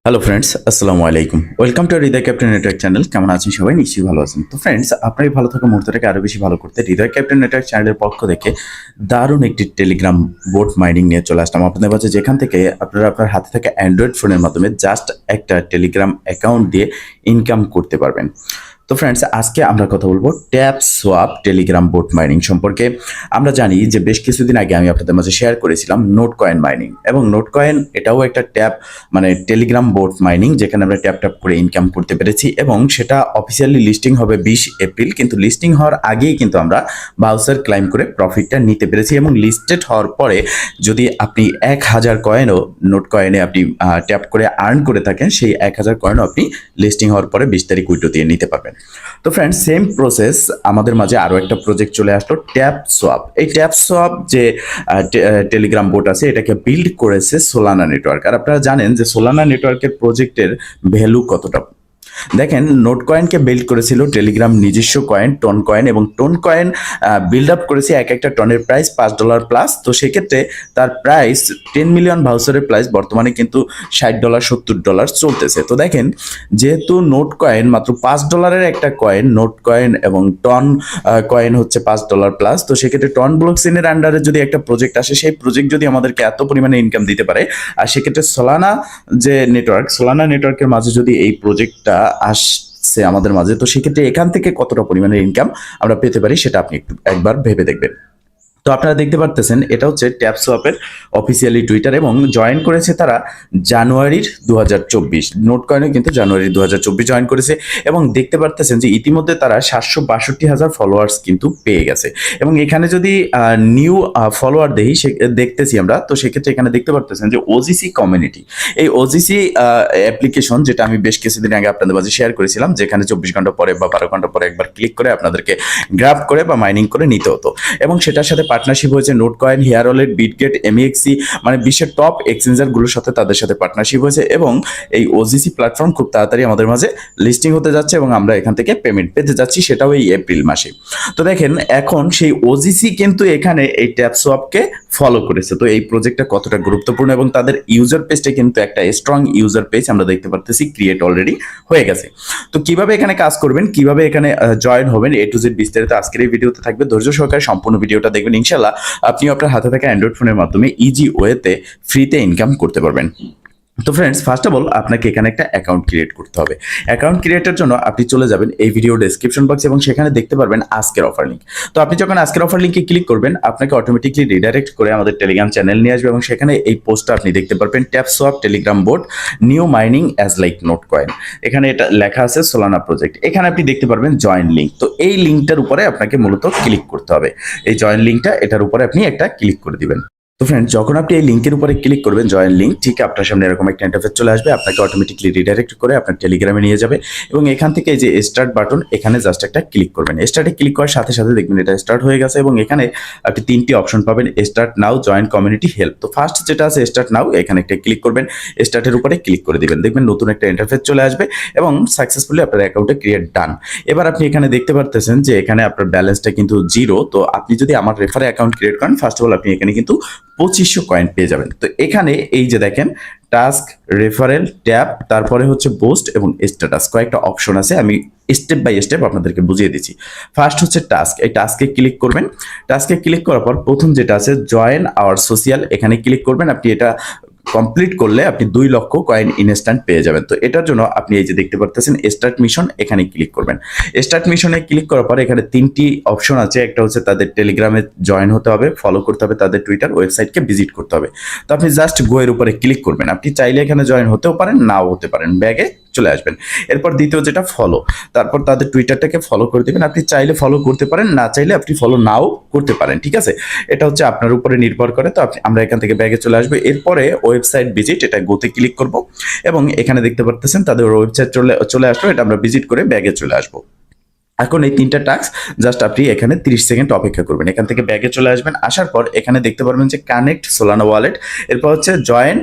Hello friends, আসসালামু আলাইকুম। Welcome to Hridoy captain network channel. কেমন আছেন সবাই? নিশ্চয়ই ভালো আছেন। তো ফ্রেন্ডস, আপনার এই ভালো থাকা মুহূর্তটাকে আরও বেশি ভালো করতে হৃদয় ক্যাপ্টেন নেটওয়ার্ক চ্যানেলের পক্ষ থেকে দারুণ একটি টেলিগ্রাম বোট মাইনিং নিয়ে চলে আসলাম আপনাদের কাছে, যেখান থেকে আপনারা আপনার হাতে থাকা অ্যান্ড্রয়েড ফোনের মাধ্যমে জাস্ট একটা টেলিগ্রাম অ্যাকাউন্ট দিয়ে ইনকাম করতে পারবেন। তো ফ্রেন্ডস, আজকে আমরা কথা বলবো TapSwap Telegram bot mining সম্পর্কে। আমরা জানি যে বেশ কিছুদিন আগে আমি আপনাদের মাঝে শেয়ার করেছিলাম নোট কয়েন মাইনিং, এবং নোট কয়েন এটাও একটা ট্যাপ টেলিগ্রাম বোট মাইনিং, যেখানে আমরা ট্যাপ ট্যাপ করে ইনকাম করতে পেরেছি, এবং সেটা অফিসিয়ালি লিস্টিং হবে 20 এপ্রিল। কিন্তু লিস্টিং হওয়ার আগেই কিন্তু আমরা বাউচার ক্লাইম করে প্রফিটটা নিতে পেরেছি, এবং লিস্টেড হওয়ার পরে যদি আপনি 1000 কয়েনও নোট কয়েনে আপনি ট্যাপ করে আর্ন করে থাকেন, সেই 1000 কয়েনও আপনি লিস্টিং হওয়ার পরে 20 তারিখ উইড্রো দিয়ে নিতে পারবেন। তো ফ্রেন্ডস, সেম প্রসেস আমাদের মাঝে আরও একটা প্রজেক্ট চলে আসলো, ট্যাপ সোয়াপ। এই ট্যাপ সোয়াপ যে টেলিগ্রাম বোট আছে, এটাকে বিল্ড করেছে সোলানা নেটওয়ার্ক। আর আপনারা জানেন যে সোলানা নেটওয়ার্কের প্রজেক্টের ভ্যালু কতটা। দেখেন, নোট কয়েনকে বিল্ড করেছিল টেলিগ্রাম নিজস্ব কয়েন টোন কয়েন, এবং টোন কয়েন বিল্ড আপ করেছে এক একটা টনের প্রাইস $5 প্লাস। তো সেক্ষেত্রে তার প্রাইস 10 মিলিয়ন ভাউচারের প্রাইস বর্তমানে কিন্তু $60 $70 চলতেছে। তো দেখেন, যেহেতু নোট কয়েন মাত্র $5 একটা কয়েন, নোট কয়েন এবং টন কয়েন হচ্ছে $5 প্লাস। তো সেক্ষেত্রে টন ব্লকচেইনের আন্ডারে যদি একটা প্রজেক্ট আসে, সেই প্রজেক্ট যদি আমাদেরকে এত পরিমাণে ইনকাম দিতে পারে, আর সেক্ষেত্রে সোলানা নেটওয়ার্কের মাঝে যদি এই প্রজেক্টটা আসছে আমাদের মাঝে, তো সেক্ষেত্রে এখান থেকে কতটা পরিমাণের ইনকাম আমরা পেতে পারি সেটা আপনি একবার ভেবে দেখবেন। তো আপনারা দেখতে পারতেছেন, এটা হচ্ছে ট্যাপ সোয়াপের অফিসিয়ালি টুইটার, এবং জয়েন করেছে তারা জানুয়ারির 2024। নোট কয়েনও কিন্তু জানুয়ারি 2024 জয়েন করেছে, এবং দেখতে পারতেছেন যে ইতিমধ্যে তারা 762,000 ফলোয়ার্স কিন্তু পেয়ে গেছে। এবং এখানে যদি নিউ ফলোয়ার দেখতেছি আমরা, তো সেক্ষেত্রে এখানে দেখতে পারতেছেন যে ওজিসি কমিউনিটি, এই ওজিসি অ্যাপ্লিকেশন, যেটা আমি বেশ কিছুদিন আগে আপনাদের মাঝে শেয়ার করেছিলাম, যেখানে 24 ঘন্টা পরে বা 12 ঘন্টা পরে একবার ক্লিক করে আপনাদেরকে গ্রাব করে বা মাইনিং করে নিতে হতো, এবং সেটার সাথে পার্টনারশিপ হয়েছে Notcoin, Here wallet, Bitget, MEXC, মানে বিশ্বের টপ এক্সচেঞ্জারগুলোর সাথে তাদের সাথে পার্টনারশিপ হয়েছে। এবং এই ওজিসি প্ল্যাটফর্ম খুব তাড়াতাড়ি আমাদের মাঝে লিস্টিং হতে যাচ্ছে, এবং আমরা এখান থেকে পেমেন্ট পেতে যাচ্ছি, সেটাও এই এপ্রিল মাসে। তো দেখেন, এখন সেই ওজিসি কিন্তু এখানে এই ট্যাপ সোয়াপকে ফলো করেছে। তো এই প্রজেক্টটা কতটা গুরুত্বপূর্ণ, এবং তাদের ইউজার পেজটা কিন্তু একটা স্ট্রং ইউজার পেজ আমরা দেখতে পারতেছি ক্রিয়েট অলরেডি হয়ে গেছে। তো কিভাবে এখানে কাজ করবেন, কিভাবে এখানে জয়েন হবেন, এ টু জেড বিস্তারিত আজকের এই ভিডিওতে থাকবে। ধৈর্য সহকারে সম্পূর্ণ ভিডিওটা দেখবেন, ইনশাল্লাহ আপনিও আপনার হাতে থাকা অ্যান্ড্রয়েড ফোনের মাধ্যমে ইজি ওয়েতে ফ্রিতে ইনকাম করতে পারবেন। তো ফ্রেন্ডস, ফার্স্ট অফ অল আপনাকে এখানে একটা অ্যাকাউন্ট ক্রিয়েট করতে হবে। অ্যাকাউন্ট ক্রিয়েটের জন্য আপনি চলে যাবেন এই ভিডিও ডেসক্রিপশন বক্স, এবং সেখানে দেখতে পারবেন আজকের অফার লিঙ্ক। তো আপনি যখন আজকের অফার লিঙ্কে ক্লিক করবেন, আপনাকে অটোমেটিকলি রিডাইরেক্ট করে আমাদের টেলিগ্রাম চ্যানেল নিয়ে আসবে, এবং সেখানে এই পোস্টটা আপনি দেখতে পারবেন, TapSwap Telegram bot new mining as like Notcoin. এখানে এটা লেখা আছে সোলানা প্রজেক্ট। এখানে আপনি দেখতে পারবেন জয়েন লিঙ্ক। তো এই লিঙ্কটার উপরে আপনাকে মূলত ক্লিক করতে হবে। এই জয়েন লিঙ্কটা, এটার উপরে আপনি একটা ক্লিক করে দিবেন। তো ফ্রেন্ড, যখন আপনি এই লিঙ্কের উপরে ক্লিক করবেন, জয়েন লিঙ্ক, ঠিক আপনার সামনে এরকম একটা ইন্টারফেস চলে আসবে। আপনাকে অটোমেটিকলি রিডাইরেক্ট করে আপনার টেলিগ্রামে নিয়ে যাবে, এবং এখান থেকে এই যে স্টার্ট বাটন, এখানে জাস্ট একটা ক্লিক করবেন। স্টার্টে ক্লিক করার সাথে সাথে দেখবেন এটা স্টার্ট হয়ে গেছে, এবং এখানে আপনি 3টি অপশন পাবেন, start now, join community, help. তো ফার্স্ট যেটা আছে স্টার্ট নাও, এখানে একটা ক্লিক করবেন, স্টার্টের উপরে ক্লিক করে দিবেন, দেখবেন নতুন একটা ইন্টারফেস চলে আসবে, এবং সাকসেসফুলি আপনার অ্যাকাউন্টে ক্রিয়েট ডান। এবার আপনি এখানে দেখতে পারতেছেন যে এখানে আপনার ব্যালেন্সটা কিন্তু 0। তো আপনি যদি আমার রেফারে অ্যাকাউন্ট ক্রিয়েট করেন, ফার্স্ট অফ অল আপনি এখানে কিন্তু 2500 কয়েন পেয়ে যাবেন। তো এখানে এই যে দেখেন, টাস্ক, রেফারেল, ট্যাপ, তারপরে হচ্ছে পোস্ট এবং স্ট্যাটাস, কয়েকটা অপশন আছে। আমি স্টেপ বাই স্টেপ আপনাদেরকে বুঝিয়ে দিচ্ছি। ফার্স্ট হচ্ছে টাস্ক। এই টাস্কে ক্লিক করবেন। টাস্কে ক্লিক করার পর প্রথম যেটা আছে জয়েন আওয়ার সোশিয়াল, এখানে ক্লিক করবেন। আপনি এটা কমপ্লিট করলে আপনি 2 লক্ষ কয়েন ইনস্ট্যান্ট পেয়ে যাবেন। তো এটার জন্য আপনি এই যে দেখতে পারতেছেন স্টার্ট মিশন, এখানে ক্লিক করবেন। স্টার্ট মিশনে ক্লিক করার পর এখানে 3টি অপশন আছে। একটা হচ্ছে তাদের টেলিগ্রামে জয়েন হতে হবে, ফলো করতে হবে, তাদের টুইটার ওয়েবসাইটকে ভিজিট করতে হবে। তো আপনি জাস্ট গো এর উপরে ক্লিক করবেন। আপনি চাইলে এখানে জয়েন হতেও পারেন, নাও হতে পারেন, ব্যাগে চলে আসবেন। এরপর দ্বিতীয় যেটা ফলো, তারপর তাদের টুইটারটাকে ফলো করে দেবেন। আপনি চাইলে ফলো করতে পারেন, না চাইলে আপনি ফলো নাও করতে পারেন, ঠিক আছে? এটা হচ্ছে আপনার উপরে নির্ভর করে। তো আমরা এখান থেকে ব্যাগে চলে আসবো। এরপরে ওয়েবসাইট ভিজিট, এটা গোতে ক্লিক করব, এবং এখানে দেখতে পারতেছেন তাদের ওয়েবসাইট চলে আসলো। এটা আমরা ভিজিট করে ব্যাগে চলে আসবো। এখন এই 3টা টাস্ক জাস্ট আপনি এখানে 30 সেকেন্ড অপেক্ষা করবেন। এখান থেকে ব্যাগে চলে আসবেন। আসার পর এখানে দেখতে পারবেন যে কানেক্ট সোলানা ওয়ালেট, এরপর হচ্ছে জয়েন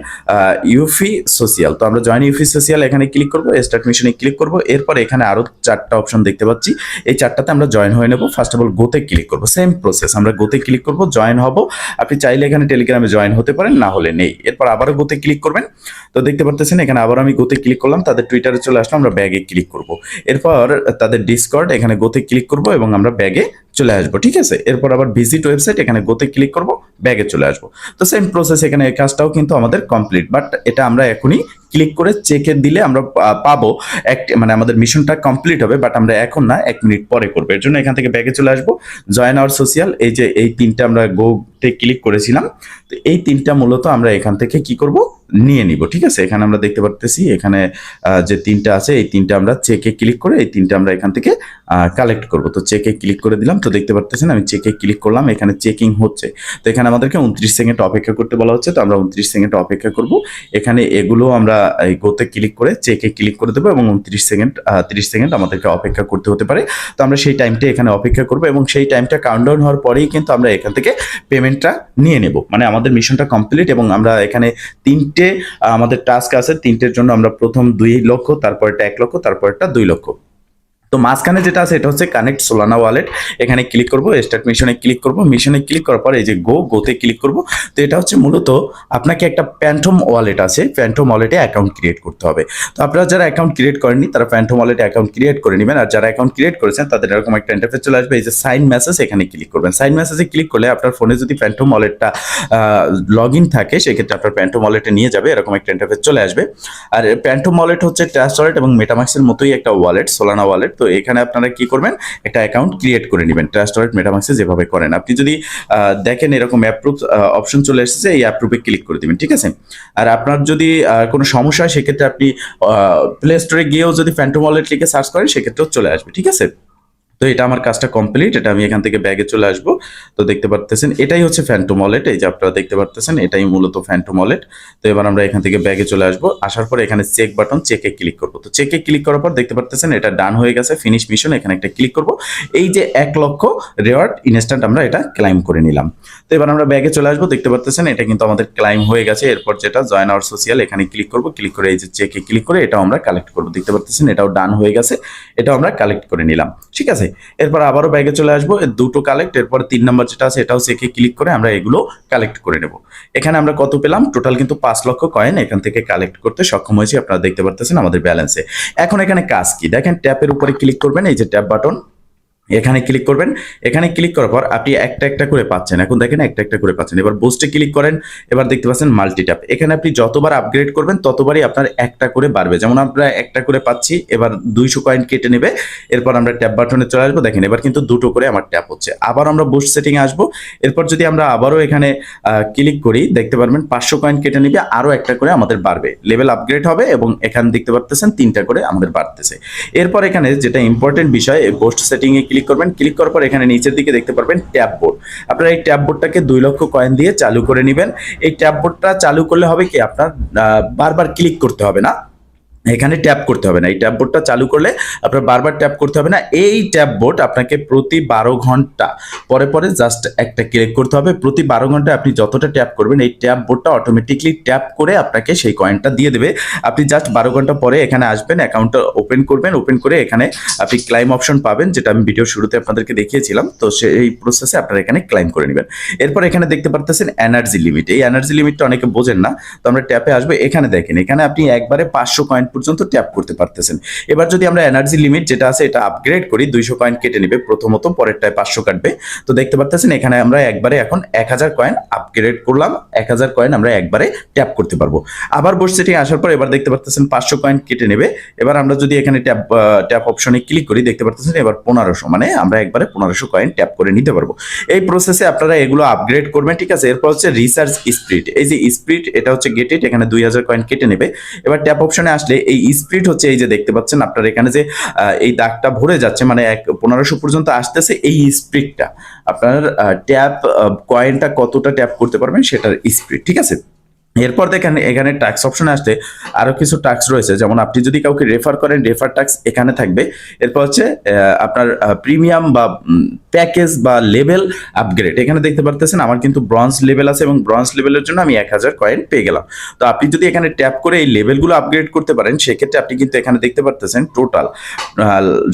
ইউফি সোশিয়াল। তো আমরা জয়েন ইউফি সোশিয়াল এখানে ক্লিক করব, স্টার্ট মিশনে ক্লিক করব। এরপর এখানে আরো 4টা অপশন দেখতে পাচ্ছি, এই 4টাতে আমরা জয়েন হয়ে নেব। ফার্স্ট অফ অল গোতে ক্লিক করব, সেম প্রসেস, আমরা গোতে ক্লিক করব, জয়েন হব। আপনি চাইলে এখানে টেলিগ্রামে জয়েন হতে পারেন, না হলে নেই। এরপর আবারও গোতে ক্লিক করবেন। তো দেখতে পাচ্ছেন এখানে আবার আমি গোতে ক্লিক করলাম, তাদের টুইটারে চলে আসলাম, আমরা ব্যাগে ক্লিক করব। এরপর তাদের ডিসকর্ড এখানে গোতে ক্লিক করব এবং আমরা ব্যাগে চলে আসবো, ঠিক আছে। এরপর আবার ভিজিট ওয়েবসাইট এখানে গোতে ক্লিক করব, ব্যাগে চলে আসবো। তো সেম প্রসেস, এখানে এই কাজটাও কিন্তু আমাদের কমপ্লিট, বাট এটা আমরা এখনই ক্লিক করে চেকে দিলে আমরা পাবো মানে আমাদের মিশনটা কমপ্লিট হবে, বাট আমরা এখন না, 1 মিনিট পরে করবো। এর জন্য এখান থেকে ব্যাগে চলে আসবো, জয়েন আওয়ার সোশিয়াল, এই যে এই 3টা আমরা গোতে ক্লিক করেছিলাম, তো এই 3টা মূলত আমরা এখান থেকে কি করব, নিয়ে নিব, ঠিক আছে। এখানে আমরা দেখতে পারতেছি এখানে যে 3টা আছে, এই 3টা আমরা চেকে ক্লিক করে এই 3টা আমরা এখান থেকে কালেক্ট করব। তো চেকে ক্লিক করে দিলাম, তো দেখতে পারতেছেন আমি চেকে ক্লিক করলাম, এখানে চেকিং হচ্ছে। তো এখানে আমাদেরকে 29 সেকেন্ড অপেক্ষা করতে বলা হচ্ছে, তো আমরা 29 সেকেন্ড অপেক্ষা করব। এখানে এগুলো আমরা এই গোতে ক্লিক করে চেকে ক্লিক করে দেবো এবং 29 সেকেন্ড 30 সেকেন্ড আমাদেরকে অপেক্ষা করতে হতে পারে। তো আমরা সেই টাইমটা এখানে অপেক্ষা করব এবং সেই টাইমটা কাউন্টডাউন হওয়ার পরেই কিন্তু আমরা এখান থেকে পেমেন্টটা নিয়ে নেব, মানে আমাদের মিশনটা কমপ্লিট। এবং আমরা এখানে 3টে আমাদের টাস্ক আছে, 3টের জন্য আমরা প্রথম 2 লক্ষ, তারপরটা 1 লক্ষ, তারপরটা 2 লক্ষ। তো মাঝখানে যেটা আছে এটা হচ্ছে কানেক্ট সোলানা ওয়ালেট, এখানে ক্লিক করব, স্টার্ট মিশনে ক্লিক করব। মিশনে ক্লিক করার পর এই যে গোতে ক্লিক করব। তো এটা হচ্ছে মূলত আপনাকে একটা প্যান্টম ওয়ালেট আছে, প্যান্টম ওয়ালেটে অ্যাকাউন্ট ক্রিয়েট করতে হবে। তো আপনারা যারা অ্যাকাউন্ট ক্রিয়েট করেননি তারা প্যান্টম ওয়ালেটে অ্যাকাউন্ট ক্রিয়েট করে নেবেন, আর যারা অ্যাকাউন্ট ক্রিয়েট করেছেন তাদের এরকম একটা ইন্টারফেস চলে আসবে, এই যে সাইন মেসেজ, এখানে ক্লিক করবেন। সাইন মেসেজে ক্লিক করলে আপনার ফোনে যদি প্যান্টম ওয়ালেটটা লগ ইন থাকে, সেক্ষেত্রে আপনার প্যান্টম ওয়ালেটে নিয়ে যাবে, এরকম একটা ইন্টারফেস চলে আসবে। আর প্যান্টম ওয়ালেট হচ্ছে ট্রাস্ট ওয়ালেট এবং মেটামাক্সের মতোই একটা ওয়ালেট, সোলানা ওয়ালেট। তো এখানে আপনারা কি করবেন, একটা অ্যাকাউন্ট ক্রিয়েট করে নেবেন ট্রাস্ট ওয়ালেট মেটামাক্সে যেভাবে করেন। আপনি যদি দেখেন এরকম অ্যাপ্রুভ অপশন চলে এসেছে, এই অ্যাপ্রুভে ক্লিক করে দিবেন, ঠিক আছে। আর আপনার যদি কোনো সমস্যা হয় সেক্ষেত্রে আপনি প্লে স্টোরে গিয়েও যদি ফ্যান্টম ওয়ালেট লিখে সার্চ করেন সেক্ষেত্রেও চলে আসবে, ঠিক আছে। তো এটা আমার কাজটা কমপ্লিট, এটা আমি এখান থেকে ব্যাগে চলে আসবো। তো দেখতে পারতেছেন এটাই হচ্ছে ফ্যান্টম ওয়ালেট, এই যে আপনারা দেখতে পারতেছেন এটাই মূলত ফ্যান্টম ওয়ালেট। তো এবার আমরা এখান থেকে ব্যাগে চলে আসবো, আসার পর এখানে চেক বাটন, চেকে ক্লিক করবো। তো চেকে ক্লিক করার পর দেখতে পারতেছেন এটা ডান হয়ে গেছে, ফিনিশ মিশন, এখানে একটা ক্লিক করবো। এই যে 1 লক্ষ রেওয়ার্ড ইনস্ট্যান্ট আমরা এটা ক্লাইম করে নিলাম। তো এবার আমরা ব্যাগে চলে আসবো, দেখতে পারতেছেন এটা কিন্তু আমাদের ক্লাইম হয়ে গেছে। এরপর যেটা জয়েন আওয়ার সোশিয়াল, এখানে ক্লিক করবো, ক্লিক করে এই যে চেকে ক্লিক করে এটাও আমরা কালেক্ট করবো। দেখতে পারতেছেন এটাও ডান হয়ে গেছে, এটাও আমরা কালেক্ট করে নিলাম, ঠিক আছে। এরপর আবারও ব্যাগে চলে আসবো, দুটো কালেক্ট, এরপর 3 নাম্বার যেটা আছে এটাও চেকে ক্লিক করে আমরা এগুলো কালেক্ট করে নেব। এখানে আমরা কত পেলাম, টোটাল কিন্তু 5 লক্ষ কয়েন এখান থেকে কালেক্ট করতে সক্ষম হয়েছি, আপনারা দেখতে পারতেছেন আমাদের ব্যালেন্সে। এখন এখানে কাজ কি দেখেন, ট্যাপের উপরে ক্লিক করবেন, এই যে ট্যাপ বাটন, এখানে ক্লিক করবেন। এখানে ক্লিক করার পর আপনি একটা একটা করে পাচ্ছেন, এখন দেখেন একটা একটা করে পাচ্ছেন। এবার বুস্টে ক্লিক করেন, এবার দেখতে পাচ্ছেন মাল্টি ট্যাপ, এখানে আপনি যতবার আপগ্রেড করবেন ততবারই আপনার একটা করে বাড়বে। যেমন আমরা একটা করে পাচ্ছি, এবার 200 কয়েন কেটে নেবে। এরপর আমরা ট্যাপ বাটনে চলে আসবো, দেখেন এবার কিন্তু 2টো করে আমার ট্যাপ হচ্ছে। আবার আমরা বুস্ট সেটিং আসবো, এরপর যদি আমরা আবারও এখানে ক্লিক করি দেখতে পারবেন 500 কয়েন কেটে নেবে, আরো একটা করে আমাদের বাড়বে, লেভেল আপগ্রেড হবে এবং এখানে দেখতে পারতেছেন 3টা করে আমাদের বাড়তেছে। এরপর এখানে যেটা ইম্পর্টেন্ট বিষয়, বুস্ট সেটিং এ ক্লিক করবেন, ক্লিক করার পর এখানে নিচের দিকে দেখতে পারবেন ট্যাব বোর্ড। আপনারা এই ট্যাব বোর্ডটাকে 2 লক্ষ কয়েন দিয়ে চালু করে নেবেন। এই ট্যাব বোর্ডটা চালু করলে হবে কি, আপনার বারবার ক্লিক করতে হবে না, এখানে ট্যাপ করতে হবে না। এই ট্যাব বোর্ডটা চালু করলে আপনার বারবার ট্যাপ করতে হবে না। এই ট্যাব বোর্ড আপনাকে প্রতি 12 ঘন্টা পরে পরে জাস্ট একটা ক্লিক করতে হবে। প্রতি 12 ঘন্টায় আপনি যতটা ট্যাপ করবেন এই ট্যাব বোর্ডটা অটোমেটিকলি ট্যাপ করে আপনাকে সেই কয়েনটা দিয়ে দেবে। আপনি জাস্ট 12 ঘন্টা পরে এখানে আসবেন, অ্যাকাউন্টটা ওপেন করবেন, ওপেন করে এখানে আপনি ক্লাইম অপশন পাবেন, যেটা আমি ভিডিও শুরুতে আপনাদেরকে দেখিয়েছিলাম। তো সেই প্রসেসে আপনারা এখানে ক্লাইম করে নেবেন। এরপর এখানে দেখতে পারতেছেন এনার্জি লিমিট, এই এনার্জি লিমিটটা অনেকে বোঝেন না, তো আমরা ট্যাপে আসবো। এখানে দেখেন এখানে আপনি একবারে 500 কয়েন পর্যন্ত ট্যাপ করতে পারতেছেন। এবার যদি আমরা এনার্জি লিমিট যেটা আছে এটা আপগ্রেড করি, 200 কয়েন কেটে নেবে প্রথমত, পরেরটায় 500 কাটবে। তো দেখতে পারতেছেন এখানে আমরা একবারে এখন 1000 কয়েন আপগ্রেড করলাম, 1000 কয়েন আমরা একবারে ট্যাপ করতে পারবো। আবার বোর্ড সেটিং আসার পর এবার দেখতে পারতেছেন 500 কয়েন কেটে নেবে। এবার আমরা যদি এখানে ট্যাপ অপশনে ক্লিক করি দেখতে পারতেছেন এবার 1500, মানে আমরা একবারে 1500 কয়েন ট্যাপ করে নিতে পারবো। এই প্রসেসে আপনারা এগুলো আপগ্রেড করবেন, ঠিক আছে। এরপর হচ্ছে রিসার্চ স্পিড, এই যে স্পিড এটা হচ্ছে গেট ইট, এখানে 2000 কয়েন কেটে নেবে। এবার ট্যাপ অপশনে আসলে এই স্পিড হচ্ছে এই যে দেখতে পাচ্ছেন আপনার এখানে যে এই দাগটা ভরে যাচ্ছে, মানে 1500 পর্যন্ত আসতেছে, এই স্পিডটা আপনার ট্যাপ কয়েনটা কতটা ট্যাপ করতে পারবেন সেটার স্পিড, ঠিক আছে। এরপর দেখেন এখানে ট্যাক্স অপশনে আসতে আরো কিছু ট্যাক্স রয়েছে, যেমন আপনি যদি কাউকে রেফার করেন রেফার ট্যাক্স এখানে থাকবে। এরপর হচ্ছে আপনার প্রিমিয়াম বা প্যাকেজ বা লেভেল আপগ্রেড, এখানে দেখতে পারতেছেন আমার কিন্তু ব্রঞ্জ লেভেল আছে এবং ব্রঞ্জ লেভেলের জন্য আমি 1000 কয়েন পেয়ে গেলাম। তো আপনি যদি এখানে ট্যাপ করে এই লেভেলগুলো আপগ্রেড করতে পারেন সেক্ষেত্রে আপনি কিন্তু এখানে দেখতে পারতেছেন টোটাল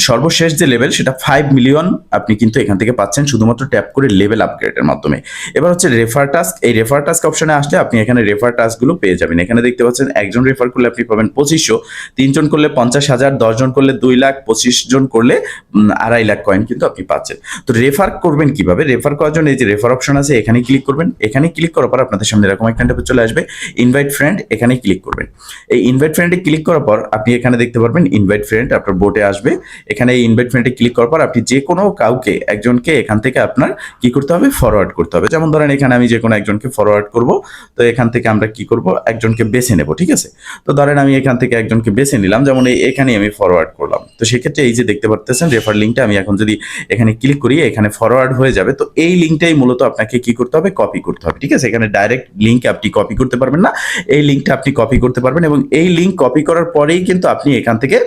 সর্বশেষ যে লেভেল সেটা 5 মিলিয়ন আপনি কিন্তু এখান থেকে পাচ্ছেন শুধুমাত্র ট্যাপ করে লেভেল আপগ্রেডের মাধ্যমে। এবার হচ্ছে রেফার টাস্ক, এই রেফার টাস্ক অপশনে আসলে আপনি এখানে রেফার টাস্কগুলো পেয়ে যাবেন। এখানে দেখতে পাচ্ছেন একজন রেফার করলে আপনি পাবেন 2500, 3 জন করলে 50,000, 10 জন করলে 2 লাখ, 25 জন করলে 2.5 লাখ কয়েন কিন্তু আপনি পাচ্ছেন। তো রেফার করবেন কিভাবে? রেফার করার জন্য এই যে রেফার অপশন আছে এখানে ক্লিক করবেন। এখানে ক্লিক করার পর আপনাদের সামনে এরকম একটা ইন্টারফেস চলে আসবে, ইনভাইট ফ্রেন্ড, এখানে ক্লিক করবেন। এই ইনভাইট ফ্রেন্ডে ক্লিক করার পর আপনি এখানে দেখতে পারবেন ইনভাইট ফ্রেন্ড আপনার বোটে আসবে। এখানে এই ইনভাইট ফ্রেন্ডে ক্লিক করার পর আপনি যে কোনো কাউকে একজনকে এখান থেকে আপনার কি করতে হবে, ফরওয়ার্ড করতে হবে। যেমন ধরেন এখানে আমি যে কোনো একজনকে ফরওয়ার্ড করব, তো এখান থেকে আমরা কি করব, একজনকে বেছে নেব, ঠিক আছে। তো ধরেন আমি এখান থেকে একজনকে বেছে নিলাম, যেমন এখানে আমি ফরওয়ার্ড করলাম। তো সেক্ষেত্রে এই যে দেখতে পারতেছেন রেফার লিঙ্কটা আমি এখন যদি এখানে ক্লিক করি এখানে ফরওয়ার্ড হয়ে যাবে। তো এই লিঙ্কটাই মূলত আপনাকে কি করতে হবে, কপি করতে হবে, ঠিক আছে। এখানে ডাইরেক্ট লিঙ্ক আপনি কপি করতে পারবেন না, এই লিঙ্কটা আপনি কপি করতে পারবেন এবং এই লিঙ্ক কপি করার পরেই কিন্তু আপনি এখান থেকে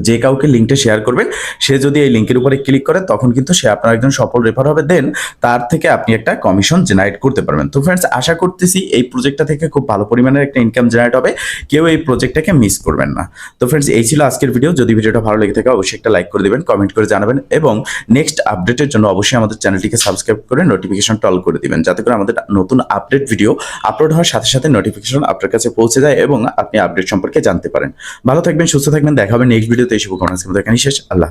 যে কাউকে লিঙ্কটা শেয়ার করবেন সে যদি এই লিঙ্কের উপরে ক্লিক করে তখন কিন্তু সে আপনার একজন সফল রেফার হবে, দেন তার থেকে আপনি একটা কমিশন জেনারেট করতে পারবেন। তো ফ্রেন্ডস আশা করতেছি এই প্রজেক্টটা থেকে খুব ভালো পরিমাণের একটা ইনকাম জেনারেট হবে, কেউ এই প্রজেক্টটাকে মিস করবেন না। তো ফ্রেন্ডস এই ছিল আজকের ভিডিও, যদি ভিডিওটা ভালো লেগে থাকে অবশ্যই একটা লাইক করে দিবেন, কমেন্ট করে জানাবেন এবং নেক্সট আপডেটের জন্য অবশ্যই আমাদের চ্যানেলটিকে সাবস্ক্রাইব করে নোটিফিকেশনটা অল করে দিবেন, যাতে করে আমাদের নতুন আপডেট ভিডিও আপলোড হওয়ার সাথে সাথে নোটিফিকেশন আপনার কাছে পৌঁছে যায় এবং আপনি আপডেট সম্পর্কে জানতে পারেন। ভালো থাকবেন, সুস্থ থাকবেন, দেখা হবে নেক্সট ভিডিওতে। এই শুভকামনা এখানেই শেষ। আল্লাহ।